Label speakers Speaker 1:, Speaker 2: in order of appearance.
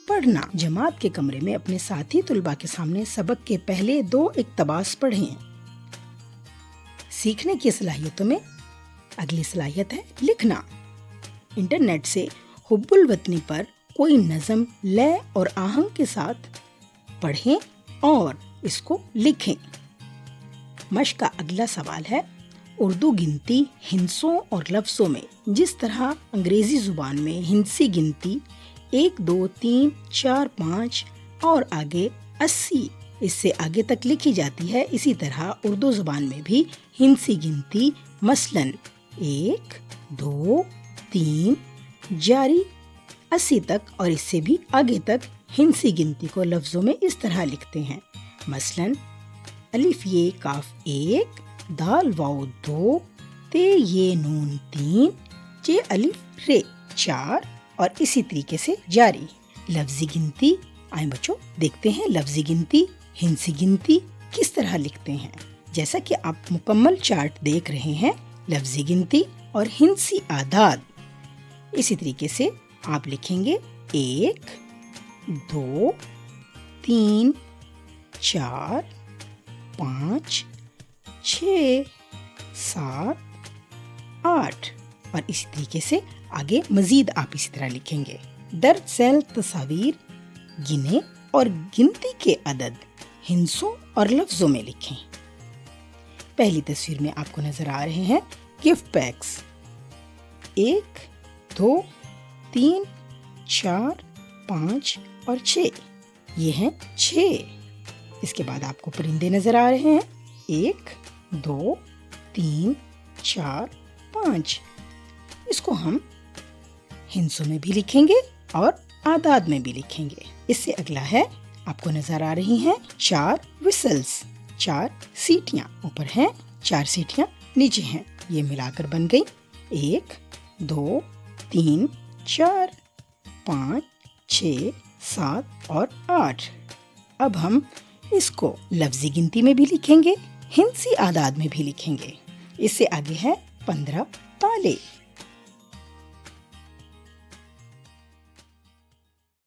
Speaker 1: پڑھنا۔ جماعت کے کمرے میں اپنے ساتھی طلباء کے سامنے سبق کے پہلے 2 اقتباس پڑھیں۔ سیکھنے کی صلاحیتوں میں اگلی صلاحیت ہے لکھنا۔ انٹرنیٹ سے حب الوطنی پر کوئی نظم لے اور آہنگ کے ساتھ پڑھیں اور اس کو لکھیں۔ مشق کا اگلا سوال ہے اردو گنتی ہندسوں اور لفظوں میں جس طرح انگریزی زبان میں ہندسی گنتی 1 2 3 4 5 اور آگے 80 اس سے آگے تک لکھی جاتی ہے، اسی طرح اردو زبان میں بھی ہندسی گنتی مثلاً 1 2 3 جاری 80 تک اور اس سے بھی آگے تک ہندسی گنتی کو لفظوں میں اس طرح لکھتے ہیں، مثلاً الف یہ کاف 1 دال واو 2 تے یہ نون 3 چے الف رے 4 اور اسی طریقے سے جاری۔ لفظی گنتی، آئیں بچوں دیکھتے ہیں لفظی گنتی ہندسی گنتی کس طرح لکھتے ہیں۔ جیسا کہ آپ مکمل چارٹ دیکھ رہے ہیں، لفظی گنتی اور ہندسی اعداد اسی طریقے سے آپ لکھیں گے 1 2 3 4 5 6 7 8 اور اسی طریقے سے آگے مزید آپ اسی طرح لکھیں گے۔ درج ذیل تصاویر گنے اور گنتی کے عدد ہندسوں اور لفظوں میں لکھیں۔ پہلی تصویر میں آپ کو نظر آ رہے ہیں گفٹ پیکس 1 2 3 4 5 اور 6، یہ ہیں 6۔ اس کے بعد آپ کو پرندے نظر آ رہے ہیں 1 2 3 4 5، اس کو ہم ہندسوں میں بھی لکھیں گے اور اعداد میں بھی لکھیں گے۔ اس سے اگلا ہے آپ کو نظر آ رہی ہیں 4 وسلز، 4 سیٹیاں اوپر ہیں 4 سیٹیاں نیچے ہیں، یہ ملا کر بن گئی 1 2 3 4 5 6 7 اور 8۔ اب ہم اس کو لفظی گنتی میں بھی لکھیں گے، ہندسی اعداد میں بھی لکھیں گے۔ اس سے آگے ہے 15 تالے۔